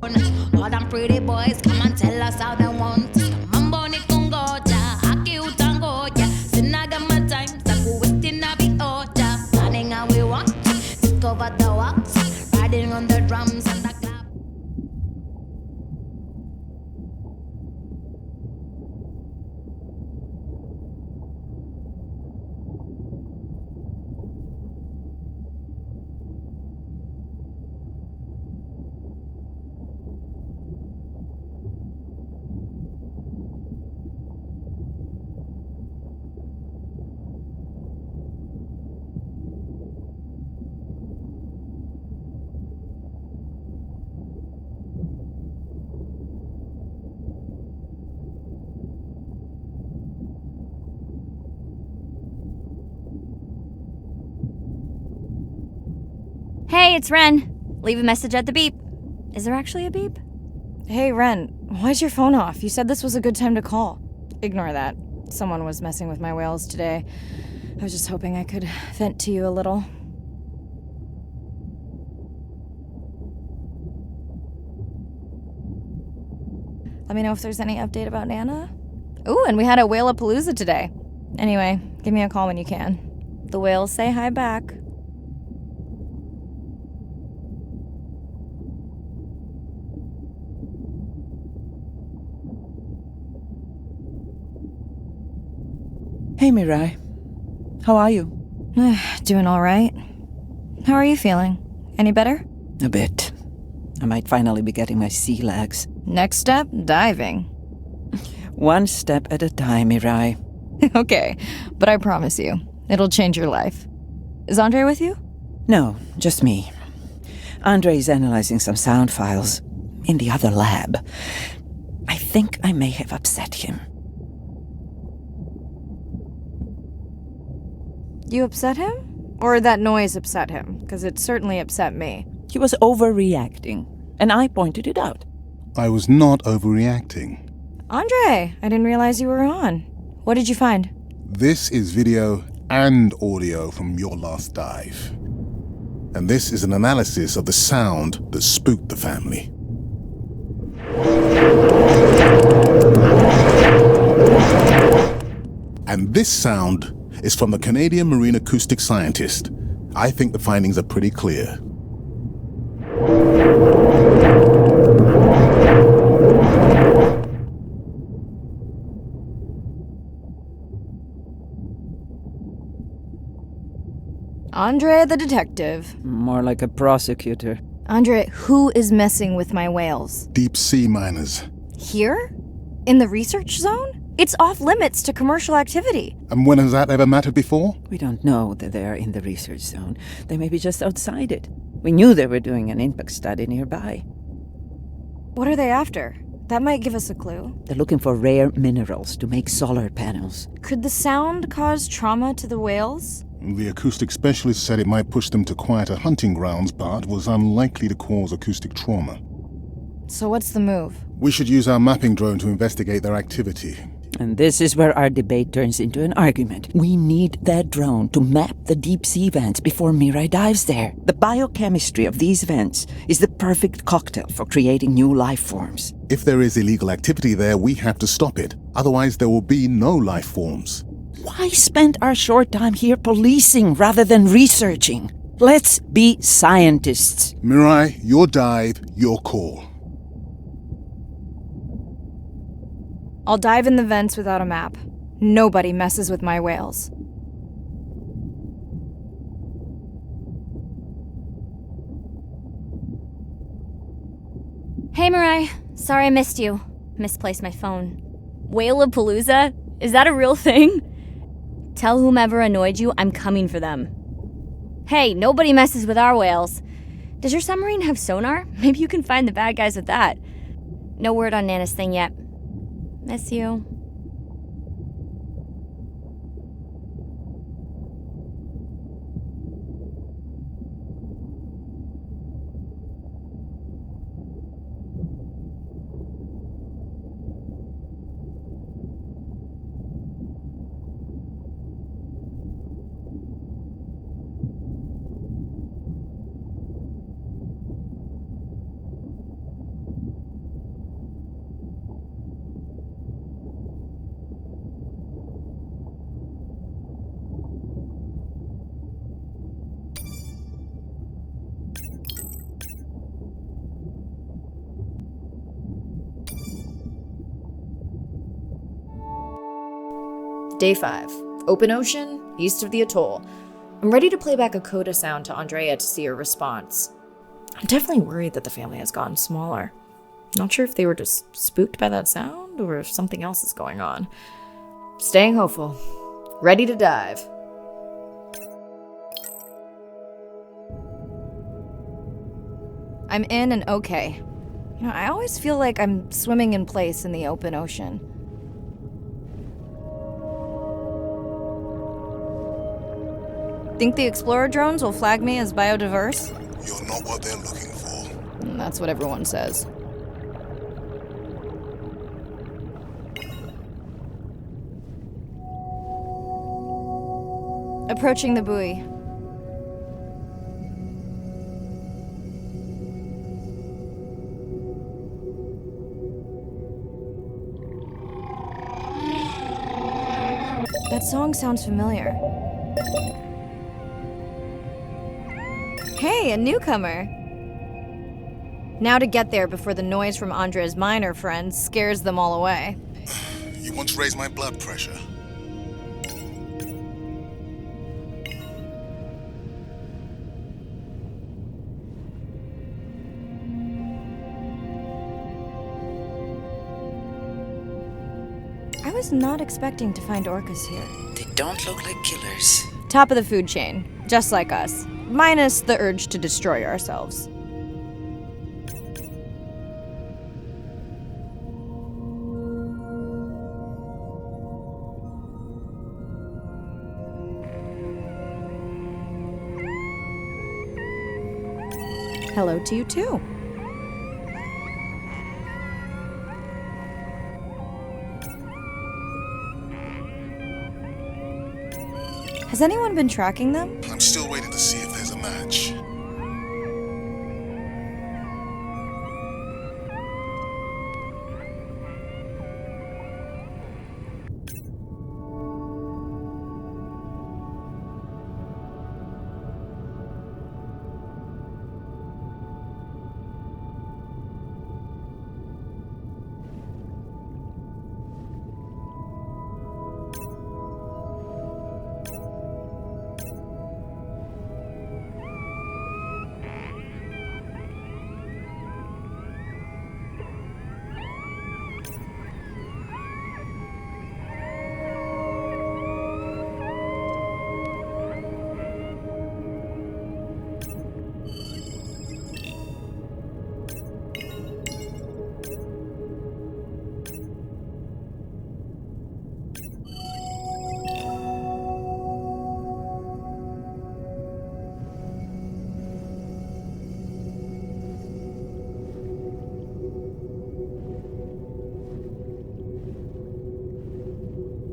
All them pretty boys come and tell us how they want. Mambo ni kungoja, aki utangoja. Sinaga my time, saku waiting na be oja. Planning how we want, take over the walks. Riding on the drums and the clap. Hey, it's Ren. Leave a message at the beep. Is there actually a beep? Hey, Ren, why's your phone off? You said this was a good time to call. Ignore that. Someone was messing with my whales today. I was just hoping I could vent to you a little. Let me know if there's any update about Nana. Ooh, and we had a whale-a-palooza today. Anyway, give me a call when you can. The whales say hi back. Hey, Mirai. How are you? Doing all right. How are you feeling? Any better? A bit. I might finally be getting my sea legs. Next step, diving. One step at a time, Mirai. Okay, but I promise you, it'll change your life. Is Andre with you? No, just me. Andre is analyzing some sound files in the other lab. I think I may have upset him. You upset him? Or that noise upset him? Because it certainly upset me. He was overreacting, and I pointed it out. I was not overreacting. Andre, I didn't realize you were on. What did you find? This is video and audio from your last dive. And this is an analysis of the sound that spooked the family. And this sound is from the Canadian marine acoustic scientist. I think the findings are pretty clear. Andre the detective. More like a prosecutor. Andre, who is messing with my whales? Deep sea miners. Here? In the research zone? It's off limits to commercial activity. And when has that ever mattered before? We don't know that they are in the research zone. They may be just outside it. We knew they were doing an impact study nearby. What are they after? That might give us a clue. They're looking for rare minerals to make solar panels. Could the sound cause trauma to the whales? The acoustic specialist said it might push them to quieter hunting grounds, but was unlikely to cause acoustic trauma. So what's the move? We should use our mapping drone to investigate their activity. And this is where our debate turns into an argument. We need that drone to map the deep sea vents before Mirai dives there. The biochemistry of these vents is the perfect cocktail for creating new life forms. If there is illegal activity there, we have to stop it. Otherwise, there will be no life forms. Why spend our short time here policing rather than researching? Let's be scientists. Mirai, your dive, your call. I'll dive in the vents without a map. Nobody messes with my whales. Hey, Mirai. Sorry I missed you. Misplaced my phone. Whale-a-palooza? Is that a real thing? Tell whomever annoyed you I'm coming for them. Hey, nobody messes with our whales. Does your submarine have sonar? Maybe you can find the bad guys with that. No word on Nana's thing yet. Miss you. Day 5. Open ocean, east of the atoll. I'm ready to play back a coda sound to Andrea to see her response. I'm definitely worried that the family has gotten smaller. Not sure if they were just spooked by that sound or if something else is going on. Staying hopeful. Ready to dive. I'm in and okay. I always feel like I'm swimming in place in the open ocean. Think the Explorer drones will flag me as biodiverse? You're not what they're looking for. That's what everyone says. Approaching the buoy. That song sounds familiar. Hey, a newcomer! Now to get there before the noise from Andrea's miner friends scares them all away. You want to raise my blood pressure? I was not expecting to find orcas here. They don't look like killers. Top of the food chain, just like us. Minus the urge to destroy ourselves. Hello to you too. Has anyone been tracking them? I'm still waiting to see if there's a match.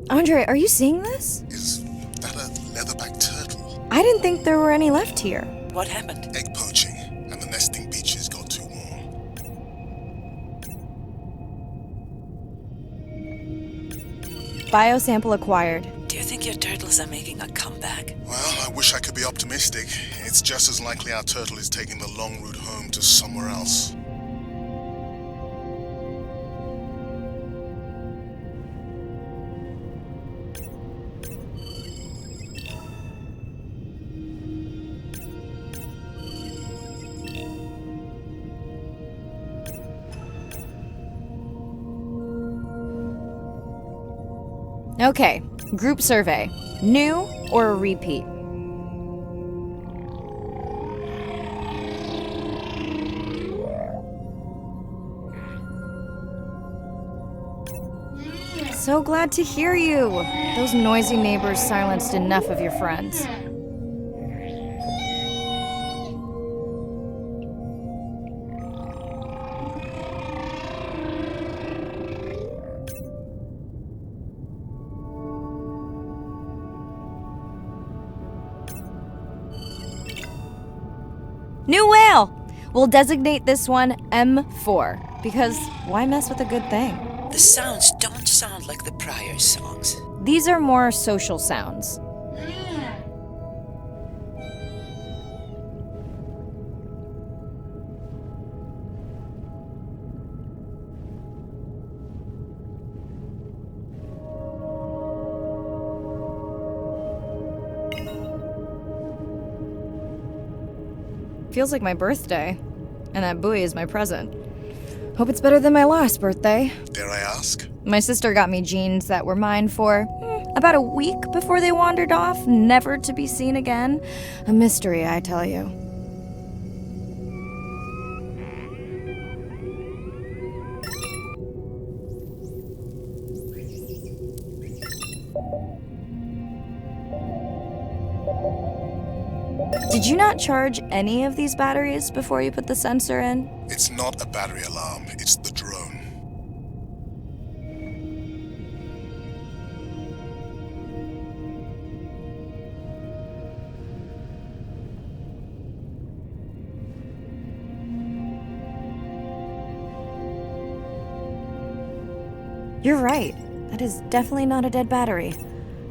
Andre, are you seeing this? Is that a leatherback turtle? I didn't think there were any left here. What happened? Egg poaching, and the nesting beaches got too warm. Biosample acquired. Do you think your turtles are making a comeback? Well, I wish I could be optimistic. It's just as likely our turtle is taking the long route home to somewhere else. Okay, group survey. New or a repeat? So glad to hear you. Those noisy neighbors silenced enough of your friends. New whale! We'll designate this one M4, because why mess with a good thing? The sounds don't sound like the prior songs. These are more social sounds. Feels like my birthday. And that buoy is my present. Hope it's better than my last birthday. Dare I ask? My sister got me jeans that were mine for about a week before they wandered off, never to be seen again. A mystery, I tell you. Did you not charge any of these batteries before you put the sensor in? It's not a battery alarm, it's the drone. You're right. That is definitely not a dead battery.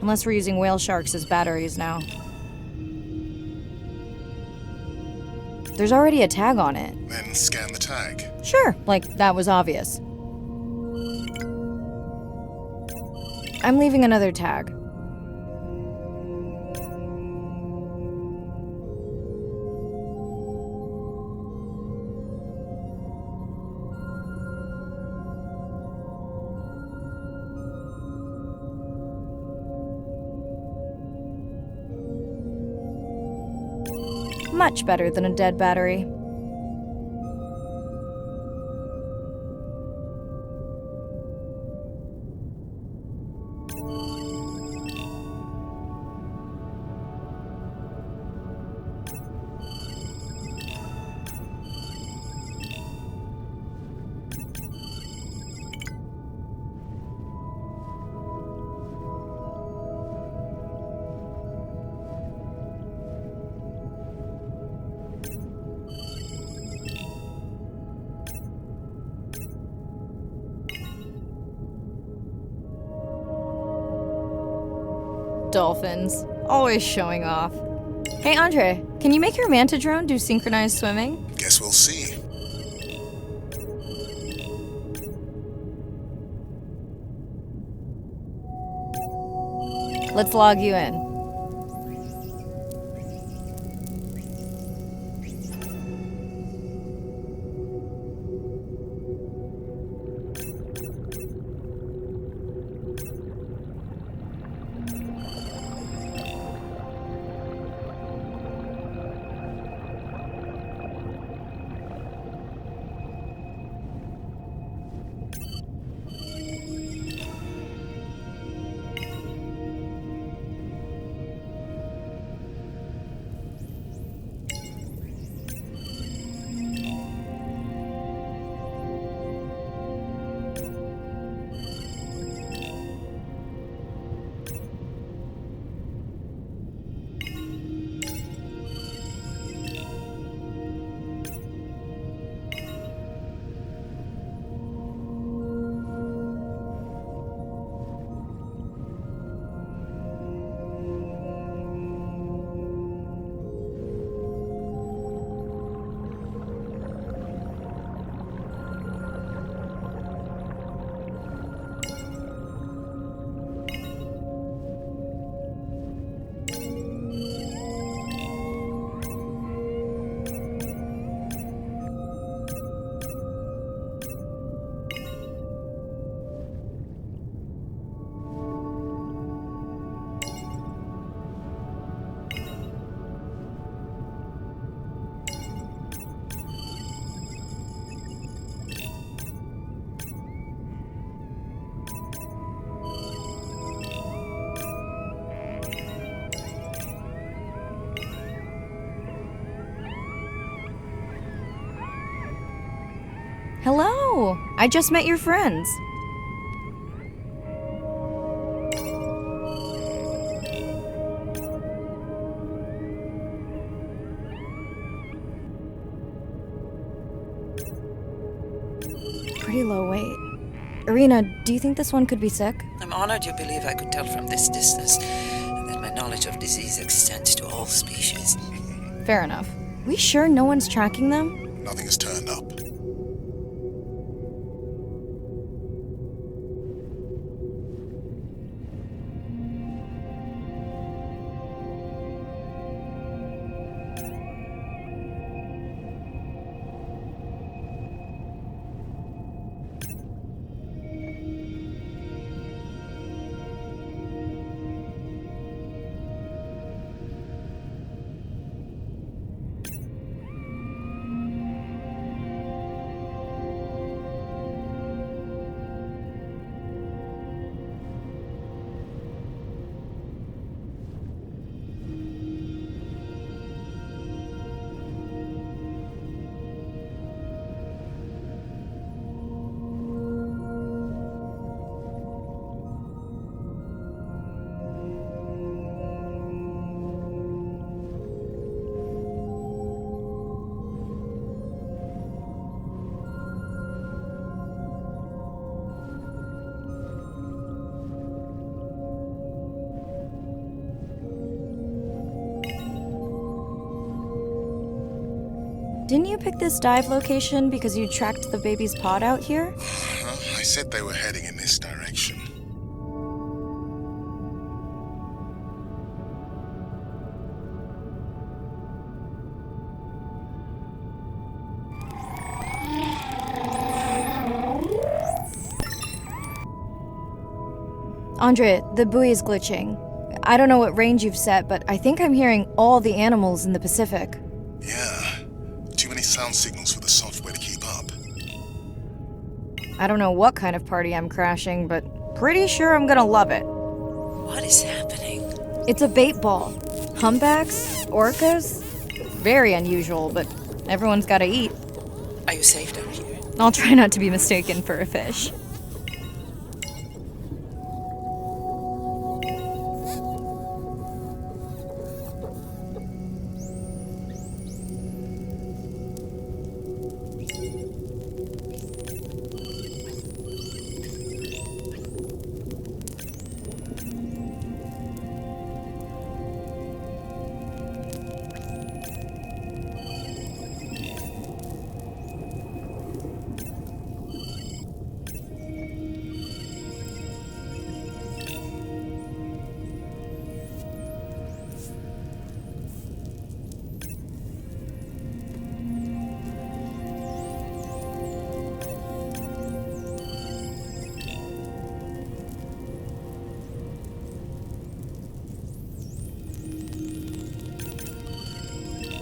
Unless we're using whale sharks as batteries now. There's already a tag on it. Then scan the tag. Sure, like that was obvious. I'm leaving another tag. Much better than a dead battery. Dolphins. Always showing off. Hey, Andre, can you make your manta drone do synchronized swimming? Guess we'll see. Let's log you in. Hello! I just met your friends. Pretty low weight. Irina, do you think this one could be sick? I'm honored you believe I could tell from this distance and that my knowledge of disease extends to all species. Fair enough. We sure no one's tracking them? Nothing has turned up. Didn't you pick this dive location because you tracked the baby's pod out here? I said they were heading in this direction. Andre, the buoy is glitching. I don't know what range you've set, but I think I'm hearing all the animals in the Pacific. Yeah, too many sound signals for the software to keep up. I don't know what kind of party I'm crashing, but pretty sure I'm gonna love it. What is happening? It's a bait ball. Humpbacks, orcas. Very unusual, but everyone's gotta eat. Are you safe down here? I'll try not to be mistaken for a fish.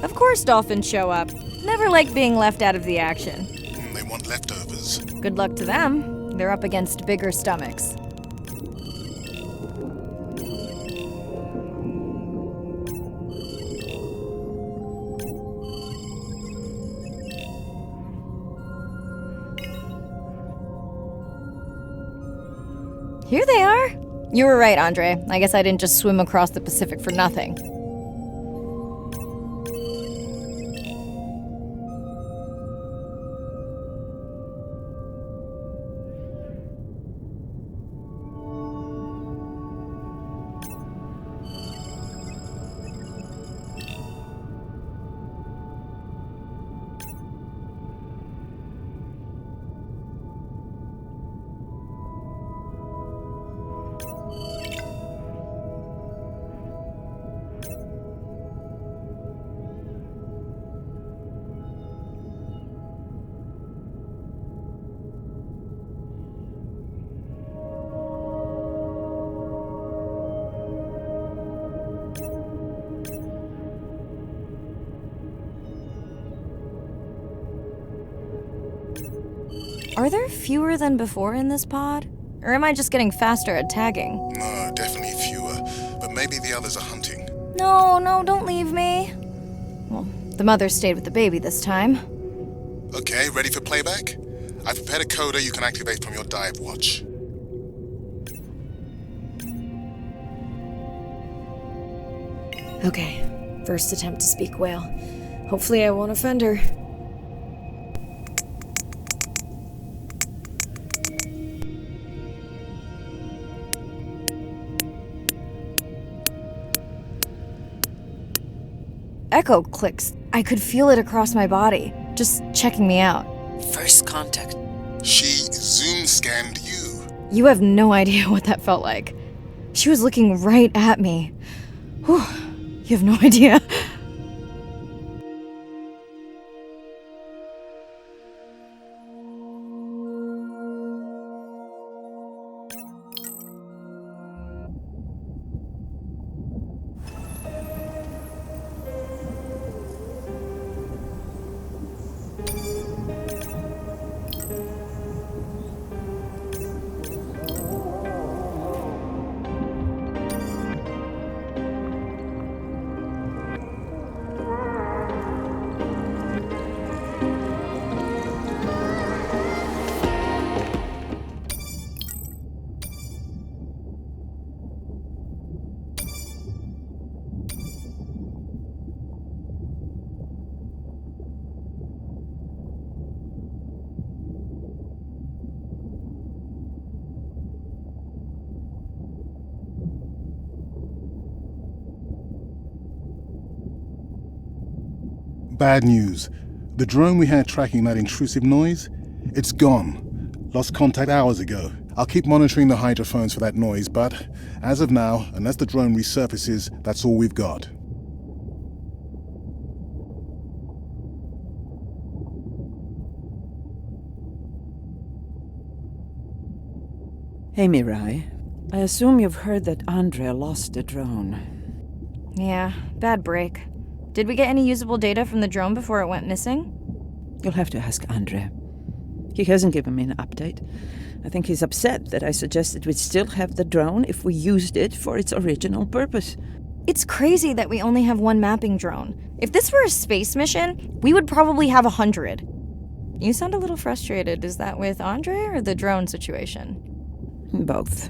Of course dolphins show up. Never like being left out of the action. They want leftovers. Good luck to them. They're up against bigger stomachs. Here they are. You were right, Andre. I guess I didn't just swim across the Pacific for nothing. Are there fewer than before in this pod? Or am I just getting faster at tagging? No, definitely fewer. But maybe the others are hunting. No, don't leave me. Well, the mother stayed with the baby this time. Okay, ready for playback? I've prepared a coder you can activate from your dive watch. Okay, first attempt to speak whale. Hopefully I won't offend her. Echo clicks. I could feel it across my body, just checking me out. First contact. She zoom scanned you. You have no idea what that felt like. She was looking right at me. Whew, you have no idea. Bad news. The drone we had tracking that intrusive noise, it's gone. Lost contact hours ago. I'll keep monitoring the hydrophones for that noise, but as of now, unless the drone resurfaces, that's all we've got. Hey, Mirai. I assume you've heard that Andrea lost a drone. Yeah, bad break. Did we get any usable data from the drone before it went missing? You'll have to ask Andrea. He hasn't given me an update. I think he's upset that I suggested we'd still have the drone if we used it for its original purpose. It's crazy that we only have one mapping drone. If this were a space mission, we would probably have 100. You sound a little frustrated. Is that with Andre or the drone situation? Both.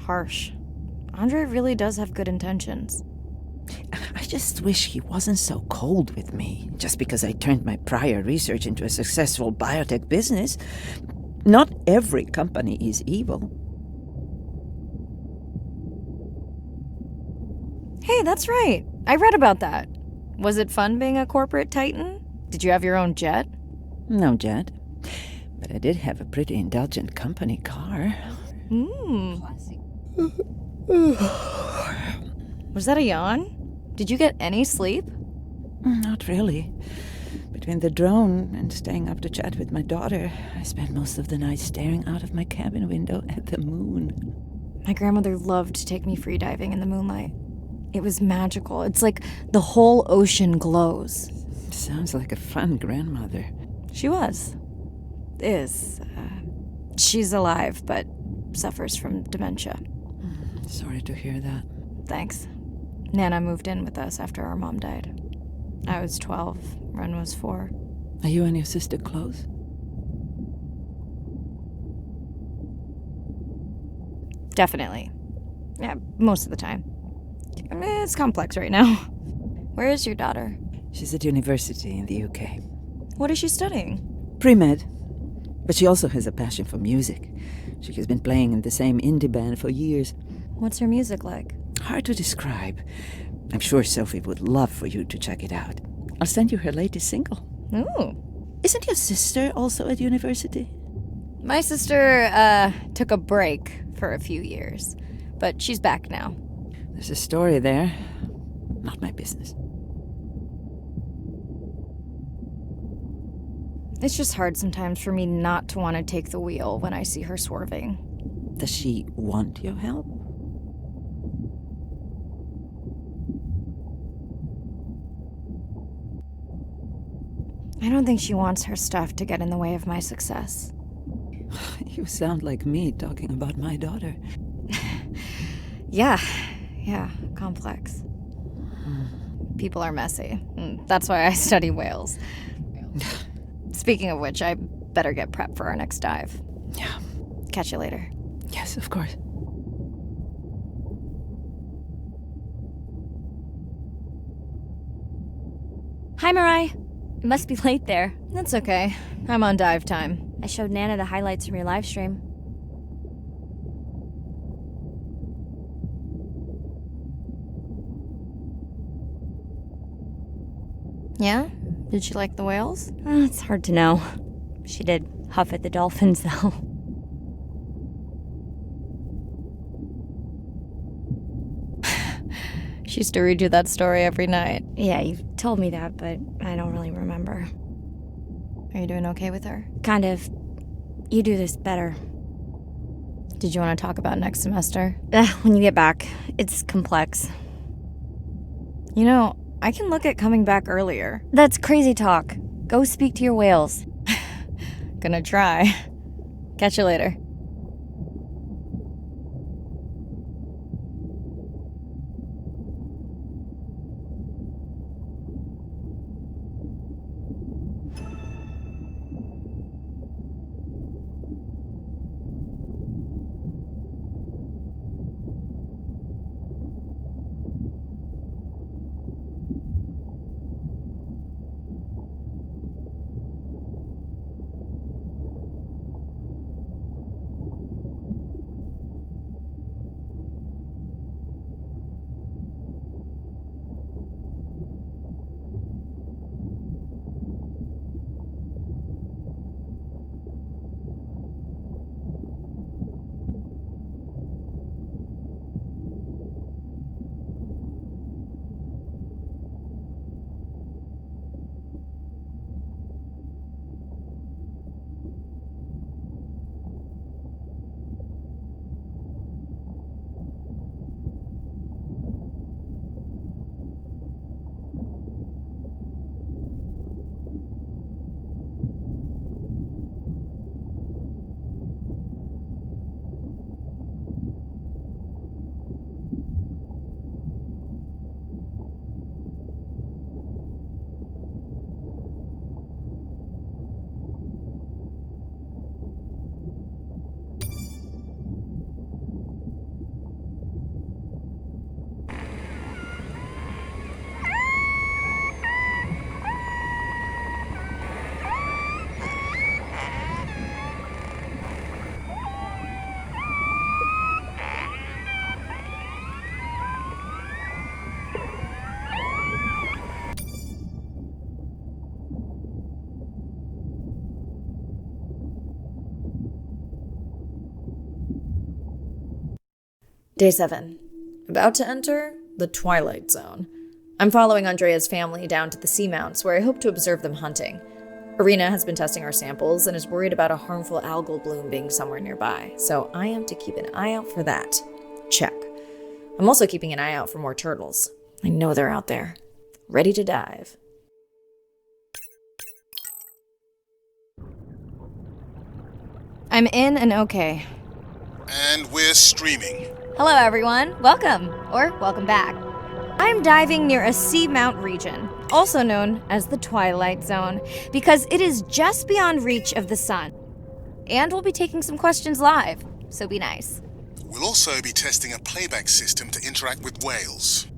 Harsh. Andre really does have good intentions. I just wish he wasn't so cold with me, just because I turned my prior research into a successful biotech business. Not every company is evil. Hey, that's right. I read about that. Was it fun being a corporate titan? Did you have your own jet? No jet. But I did have a pretty indulgent company car. Was that a yawn? Did you get any sleep? Not really. Between the drone and staying up to chat with my daughter, I spent most of the night staring out of my cabin window at the moon. My grandmother loved to take me freediving in the moonlight. It was magical. It's like the whole ocean glows. Sounds like a fun grandmother. She was. Is. She's alive, but suffers from dementia. Sorry to hear that. Thanks. Nana moved in with us after our mom died. I was 12. Ren was 4. Are you and your sister close? Definitely. Yeah, most of the time. I mean, it's complex right now. Where is your daughter? She's at university in the UK. What is she studying? Pre-med. But she also has a passion for music. She has been playing in the same indie band for years. What's her music like? Hard to describe. I'm sure Sophie would love for you to check it out. I'll send you her latest single. Ooh. Isn't your sister also at university? My sister, took a break for a few years. But she's back now. There's a story there. Not my business. It's just hard sometimes for me not to want to take the wheel when I see her swerving. Does she want your help? I don't think she wants her stuff to get in the way of my success. You sound like me talking about my daughter. Yeah, complex. People are messy. That's why I study whales. Speaking of which, I better get prepped for our next dive. Yeah. Catch you later. Yes, of course. Hi, Mirai. It must be late there. That's okay. I'm on dive time. I showed Nana the highlights from your live stream. Yeah? Did she like the whales? It's hard to know. She did huff at the dolphins, though. She used to read you that story every night. Yeah, you've told me that, but I don't really remember. Are you doing okay with her? Kind of. You do this better. Did you want to talk about next semester? When you get back. It's complex. You know, I can look at coming back earlier. That's crazy talk. Go speak to your whales. Gonna try. Catch you later. Day 7. About to enter the Twilight Zone. I'm following Andrea's family down to the seamounts where I hope to observe them hunting. Irina has been testing our samples and is worried about a harmful algal bloom being somewhere nearby, so I am to keep an eye out for that. Check. I'm also keeping an eye out for more turtles. I know they're out there, ready to dive. I'm in and okay. And we're streaming. Hello, everyone. Welcome, or welcome back. I'm diving near a seamount region, also known as the Twilight Zone, because it is just beyond reach of the sun. And we'll be taking some questions live, so be nice. We'll also be testing a playback system to interact with whales.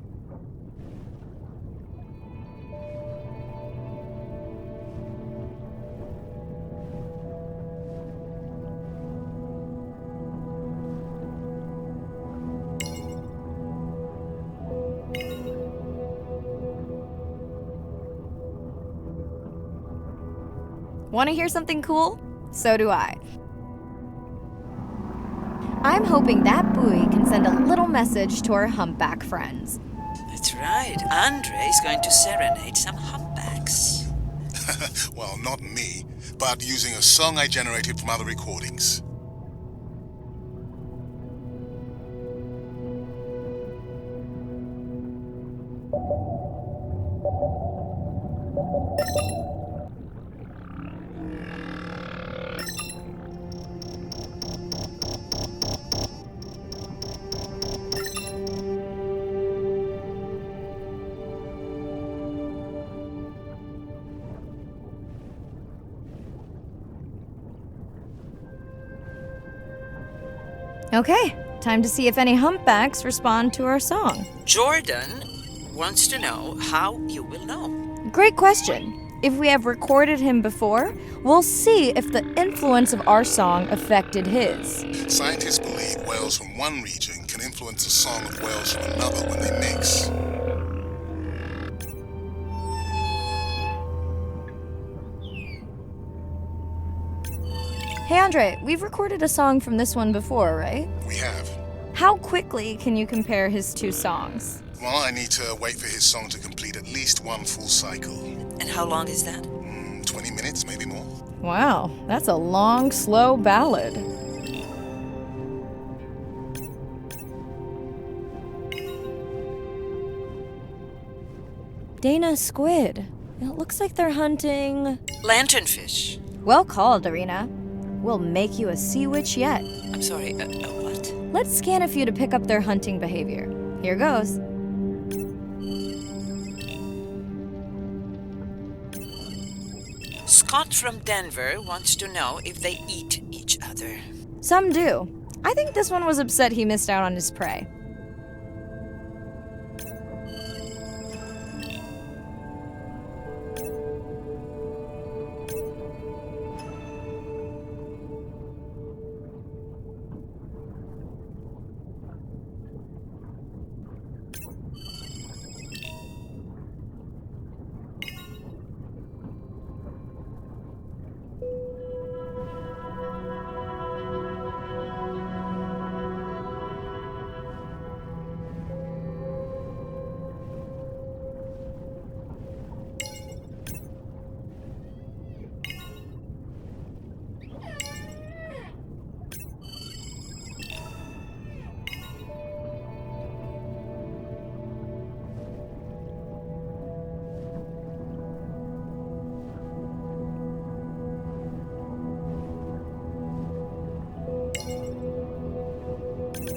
Want to hear something cool? So do I. I'm hoping that buoy can send a little message to our humpback friends. That's right. Andre is going to serenade some humpbacks. Well, not me, but using a song I generated from other recordings. Okay, time to see if any humpbacks respond to our song. Jordan wants to know how you will know. Great question. If we have recorded him before, we'll see if the influence of our song affected his. Scientists believe whales from one region can influence the song of whales from another when they mix. Hey Andre, we've recorded a song from this one before, right? We have. How quickly can you compare his two songs? Well, I need to wait for his song to complete at least one full cycle. And how long is that? 20 minutes, maybe more. Wow, that's a long, slow ballad. Dana Squid. It looks like they're hunting... Lanternfish. Well called, Irina. We'll make you a sea witch yet. I'm sorry, a what? Let's scan a few to pick up their hunting behavior. Here goes. Scott from Denver wants to know if they eat each other. Some do. I think this one was upset he missed out on his prey.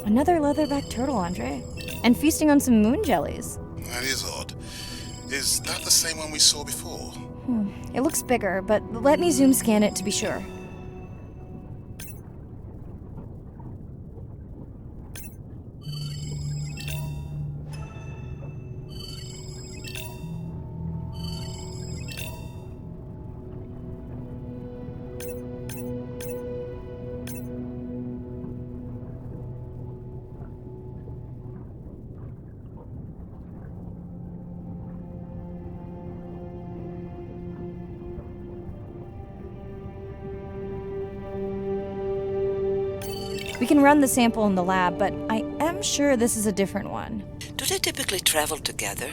Another leatherback turtle, Andre. And feasting on some moon jellies. That is odd. Is that the same one we saw before? It looks bigger, but let me zoom scan it to be sure. We can run the sample in the lab, but I am sure this is a different one. Do they typically travel together?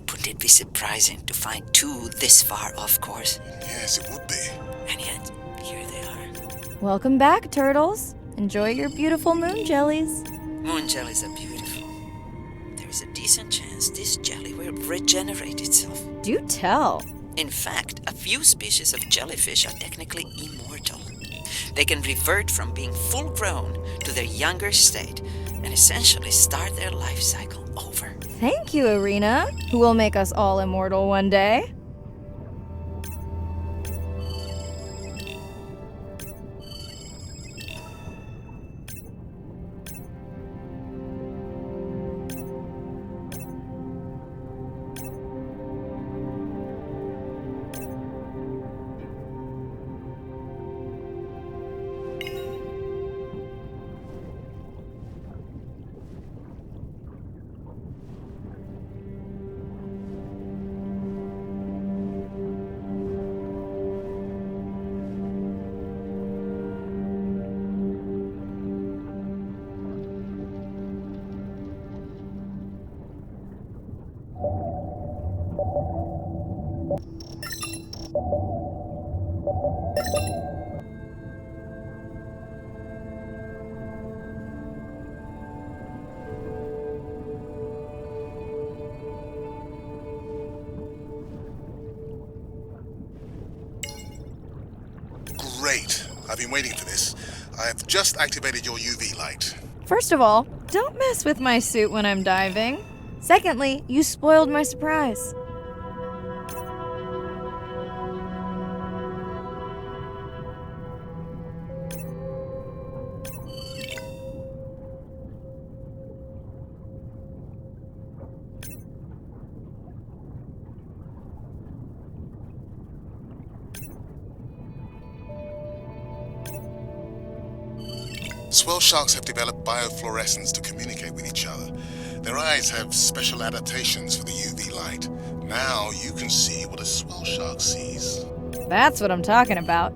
Wouldn't it be surprising to find two this far off course? Yes, it would be. And yet, here they are. Welcome back, turtles. Enjoy your beautiful moon jellies. Moon jellies are beautiful. There is a decent chance this jelly will regenerate itself. Do tell. In fact, a few species of jellyfish are technically immortal. They can revert from being full-grown to their younger state and essentially start their life cycle over. Thank you, Arena, who will make us all immortal one day. Great. I've been waiting for this. I have just activated your UV light. First of all, don't mess with my suit when I'm diving. Secondly, you spoiled my surprise. Swell sharks have developed biofluorescence to communicate with each other. Their eyes have special adaptations for the UV light. Now you can see what a swell shark sees. That's what I'm talking about.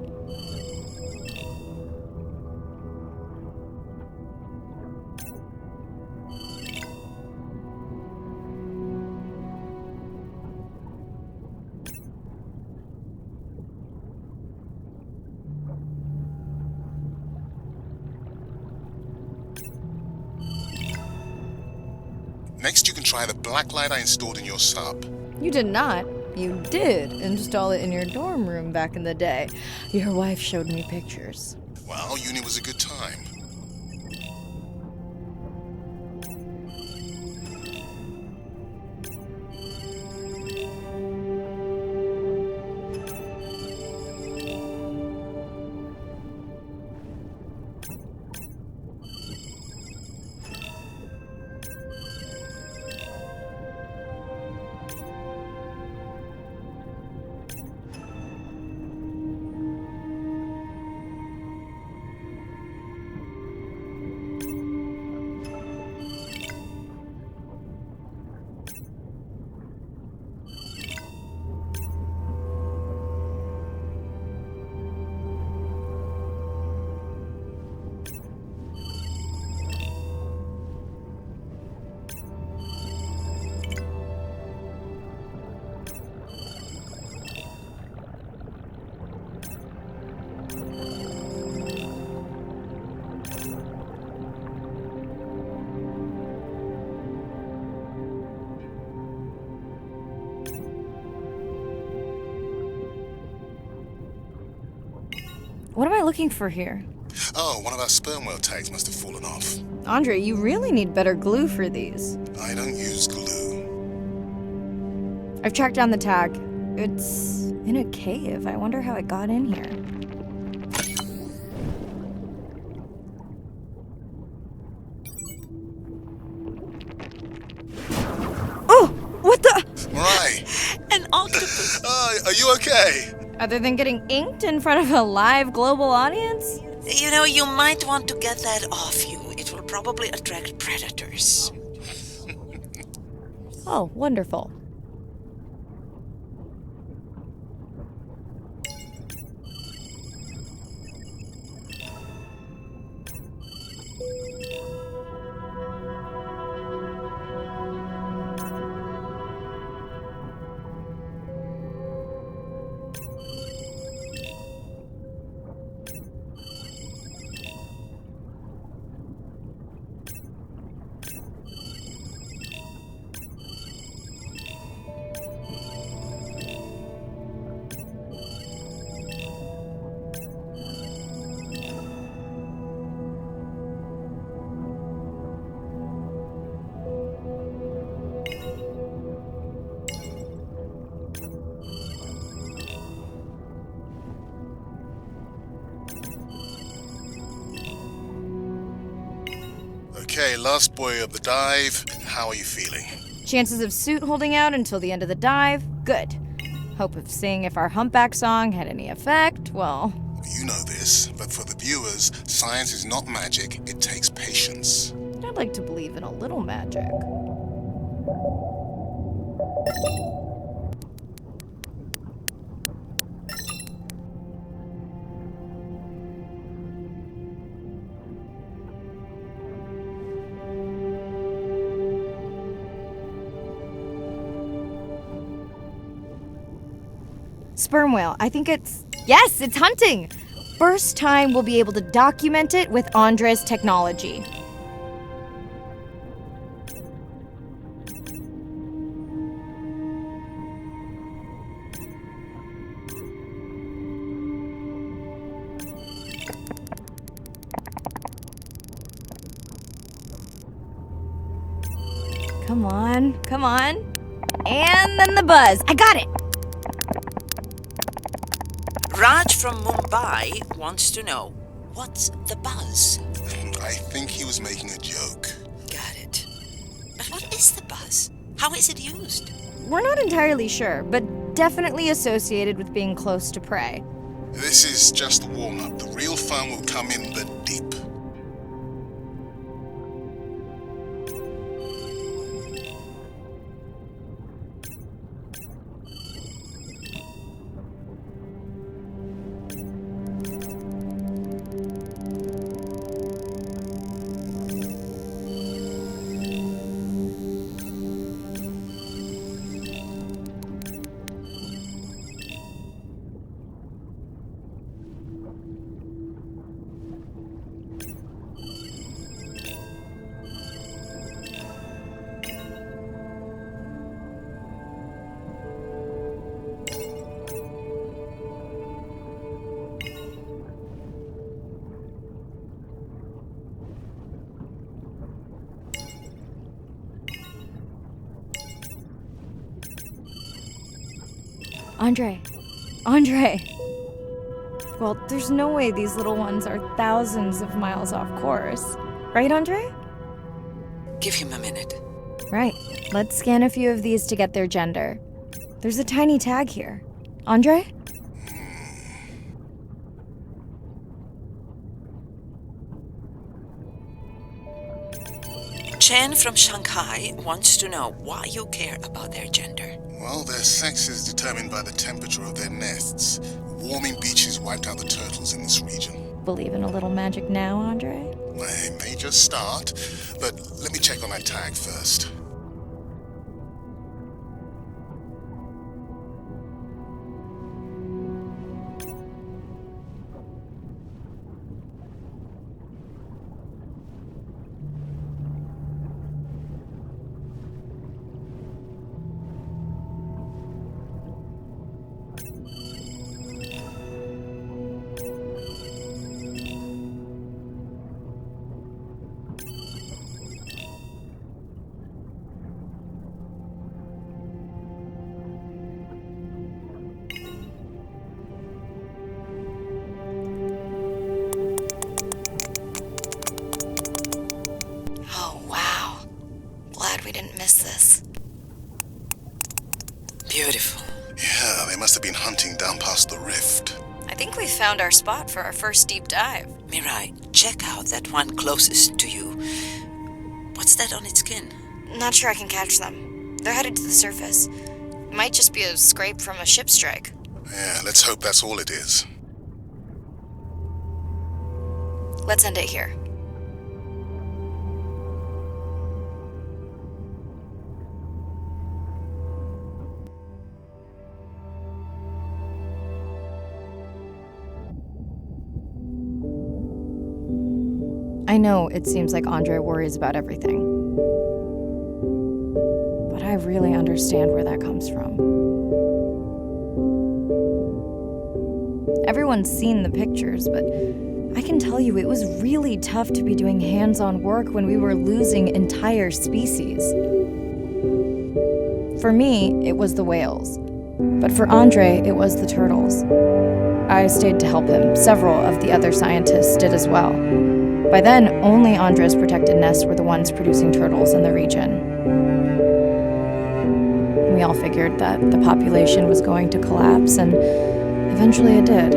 Next, you can try the black light I installed in your sub. You did not. You did install it in your dorm room back in the day. Your wife showed me pictures. Well, uni was a good time. What am I looking for here? Oh, one of our sperm whale tags must have fallen off. Andre, you really need better glue for these. I don't use glue. I've tracked down the tag. It's in a cave. I wonder how it got in here. Oh! What the? Mirai! An octopus! Are you okay? Other than getting inked in front of a live global audience? You know, you might want to get that off you. It will probably attract predators. Oh, wonderful. Okay, last buoy of the dive. How are you feeling? Chances of suit holding out until the end of the dive? Good. Hope of seeing if our humpback song had any effect, well... You know this, but for the viewers, science is not magic, it takes patience. I'd like to believe in a little magic. Sperm whale, I think it's... Yes, it's hunting! First time we'll be able to document it with Andre's technology. Come on, come on. And then the buzz. I got it! Raj from Mumbai wants to know, what's the buzz? I think he was making a joke. Got it. But what is the buzz? How is it used? We're not entirely sure, but definitely associated with being close to prey. This is just the warm-up. The real fun will come in the deep. Andre. Well, there's no way these little ones are thousands of miles off course. Right, Andre? Give him a minute. Right. Let's scan a few of these to get their gender. There's a tiny tag here. Andre? Chen from Shanghai wants to know why you care about their gender. Well, their sex is determined by the temperature of their nests. Warming beaches wiped out the turtles in this region. Believe in a little magic now, Andre? They may just start, but let me check on that tag first. We didn't miss this. Beautiful. Yeah, they must have been hunting down past the rift. I think we found our spot for our first deep dive. Mirai, check out that one closest to you. What's that on its skin? Not sure I can catch them. They're headed to the surface. It might just be a scrape from a ship strike. Yeah, let's hope that's all it is. Let's end it here. I know it seems like Andre worries about everything, but I really understand where that comes from. Everyone's seen the pictures, but I can tell you it was really tough to be doing hands-on work when we were losing entire species. For me, it was the whales, but for Andre, it was the turtles. I stayed to help him. Several of the other scientists did as well. By then, only Andre's protected nests were the ones producing turtles in the region. We all figured that the population was going to collapse, and eventually it did.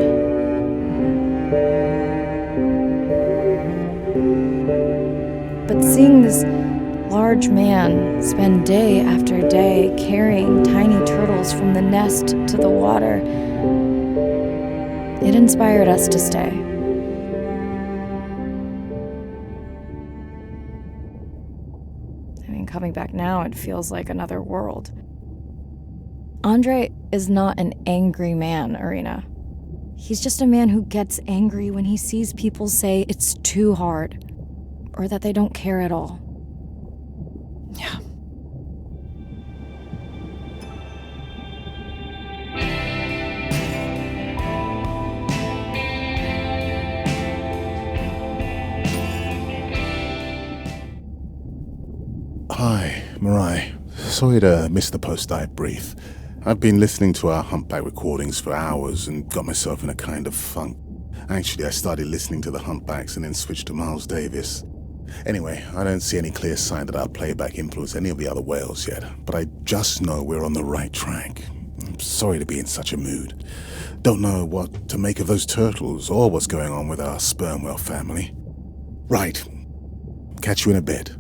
But seeing this large man spend day after day carrying tiny turtles from the nest to the water, it inspired us to stay. I mean, coming back now, it feels like another world. Andre is not an angry man, Irina. He's just a man who gets angry when he sees people say it's too hard, or that they don't care at all. Yeah. Hi, Mirai. Sorry to miss the post-dive brief. I've been listening to our humpback recordings for hours and got myself in a kind of funk. Actually, I started listening to the humpbacks and then switched to Miles Davis. Anyway, I don't see any clear sign that our playback influenced any of the other whales yet, but I just know we're on the right track. I'm sorry to be in such a mood. Don't know what to make of those turtles or what's going on with our sperm whale family. Right. Catch you in a bit.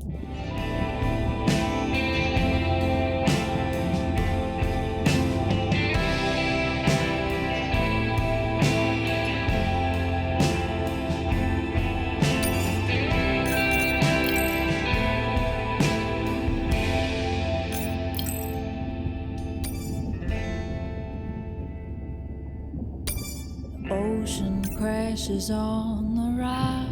Ocean crashes on the rise.